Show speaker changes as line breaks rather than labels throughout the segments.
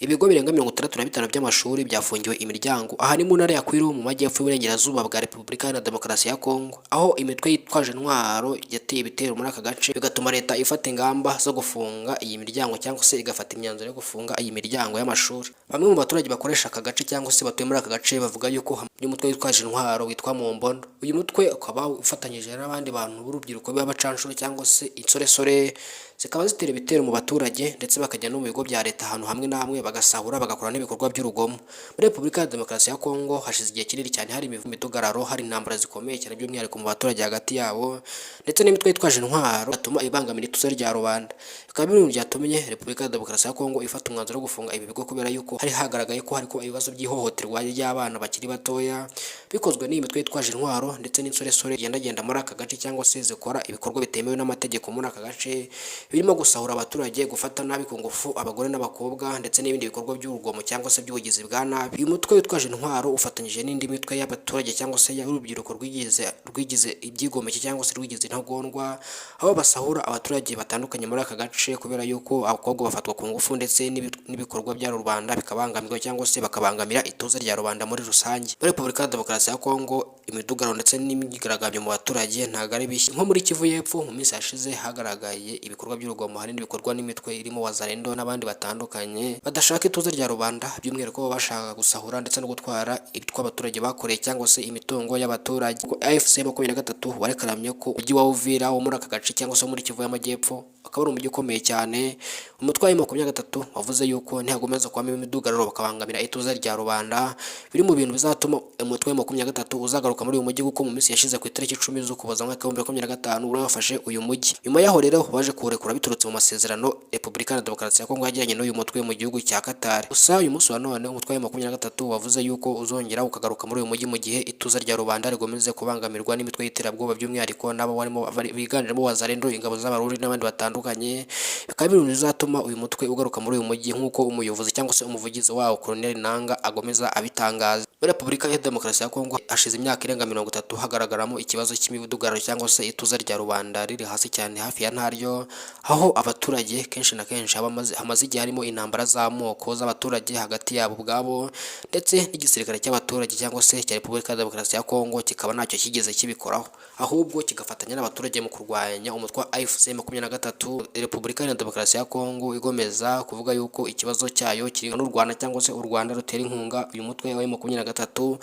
Ibigo birenga 65 by'amashuri byafungiwe imiryango aha ni mu ntara ya Kwilu mu majyepfo y'uburengerazuba bwa Repubulika Iharanira Demokarasi ya Kongo, aho imitwe yitwaje intwaro yateye ibitero muri aka gace bigatuma leta ifata ingamba zo gufunga iyi miryango cyangwa se igafata imyanzuro yo gufunga iyi miryango y'amashuri. Bamwe mu baturage bakoresha aka gace cyangwa se batuye muri aka gace bavuga yuko uyu mutwe witwaje intwaro witwa Mombono. Uyu mutwe ukaba ufatanyije n'abandi bantu b'urubyiruko b'abacanshuro cyangwa se insoresore zikaba zitera ibitero mu baturage ndetse bakajya no mu bigo bya leta ahantu hamwe na hamwe bagasahura bagakora n'ibikorwa by'urugomo. Muri Repubulika ya Demokarasi ya Kongo hashize igihe kinini cyane hari imidugararo, hari intambara zikomeye cyane by'umwihariko mu baturage hagati yabo ndetse n'imitwe yitwaje intwaro atuma ibangamira ituze rya rubanda. Bikaba biri mu byatumye Repubulika ya Demokarasi ya Kongo ifata umwanzuro wo gufunga ibi bigo kubera yuko hari hagaragaye ko hariko ibibazo by'ihohoterwa ry'abana bakiri batoya bikozwe n'iyi mitwe yitwaje intwaro ndetse n'insoresore genda muri aka gace cyangwa se zikora ibikorwa bitemewe n'amategeko muri aka gace birimo gusahura abaturage, gufata nabi ku ngufu abagore n'abakobwa ndetse n'ibindi bikorwa by'urugomo cyangwa se by'ubugizi bwa nabi. Uyu mutwe witwaje intwaro ufatanyije n'indi mitwe y'abaturage cyangwa se y'urubyiruko rwigize ibyigomeke cyangwa se rwigize intagondwa, aho basahura abaturage batandukanye muri aka gace kubera yuko abakobwa bafatwa ku ngufu ndetse n'ibikorwa bya rubanda bikabangamirwa cyangwa se bakabangamira ituze rya rubanda muri rusange. Muri Repubulika ya Demokarasi ya Kongo imidugaro ndetse n'imyigaragambyo mu baturage ntabwo ari bishya. Nko muri Kivu y'Epfo mu minsi yashize hagaragaye ibikorwa by'urugomo hanini bikorwa n'imitwe irimo Wazalendo n'abandi batandukanye badashaka ituze rya rubanda, by'umwihariko bashaka gusahura ndetse no gutwara ibitwa abaturage bakoreye cyangwa se imitungo y'abaturage. AFC 23 warekaramye ko umujyi wa Uvira wo muri aka gace cyangwa se muri Kivu y'Amajyepfo akaba ari umujyi ukomeye cyane. Umutwe wa 23 wavuze yuko ntihagomeza kwama imidugararo bakabangamira ituze rya rubanda, biri mu bintu bizatuma umutwe wa 23 uzagaruka muri uyu mujyi kuko mu minsi yashize ku itariki 10 z'Ukuboza mwaka wa 2025 urafashe uyu mujyi. Nyuma yaho rero baje kurekura biturutse mu masezerano Repubulika ya Demokarasi ya Kongo yagiranye n'uyu mutwe mu gihugu cya Qatar. Gusa uyu munsi wa none umutwe wa 23 wavuze yuko uzongera ukagaruka muri uyu mujyi mu gihe ituze rya rubanda rigomeze kubangamirwa n'imitwe y'iterabwoba, by'umwihariko nabo barimo biganjemo Wazalendo, ingabo z'abarundi n'abandi batandukanye. Bikaba biri bizatuma uyu mutwe ugaruka muri uyu mujyi nk'uko umuyobozi cyangwa se umuvugizi wawo Colonel Nanga agomeza abitangaza. Muri Repubulika ya Demokarasi ya Kongo hashize imyaka irenga 30 hagaragaramo ikibazo cy'imidugararo cyangwa se ituze rya rubanda riri hasi cyane hafi ya ntaryo, aho abaturage kenshi na kenshi hamaze igihe harimo intambara z'amoko z'abaturage hagati yabo ubwabo ndetse n'igisirikare cy'abaturage cyangwa se cya Repubulika ya Demokarasi ya Kongo kikaba ntacyo kigeze kibikoraho, ahubwo kigafatanya n'abaturage mu kurwanya umutwe wa AFC 23. Repubulika ya Demokarasi ya Kongo igomeza kuvuga yuko ikibazo cyayo kiri n'u Rwanda cyangwa se u Rwanda rutera inkunga uyu mutwe wa 23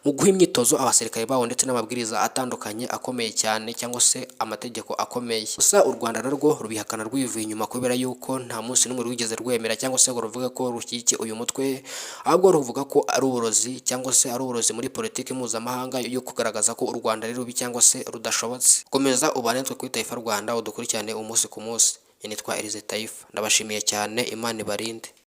mu guha imyitozo abasirikare bawo ndetse n'amabwiriza atandukanye akomeye cyane cyangwa se amategeko akomeye. Gusa u Rwanda narwo rubihakana rwivuye inyuma kubera yuko nta munsi n'umwe rwigeze rwemera cyangwa se ngo ruvuga ko rushyigikiye uyu mutwe, ahubwo ruvuga ko ari uburozi cyangwa se ari uburozi muri politiki mpuzamahanga yo kugaragaza ko u Rwanda ari rubi cyangwa se rudashobotse. Komeza ubanetswe kuri Taifa Rwanda udukurikirane umunsi ku munsi. Nitwa Elize Taifa, ndabashimiye cyane, Imana ibarinde.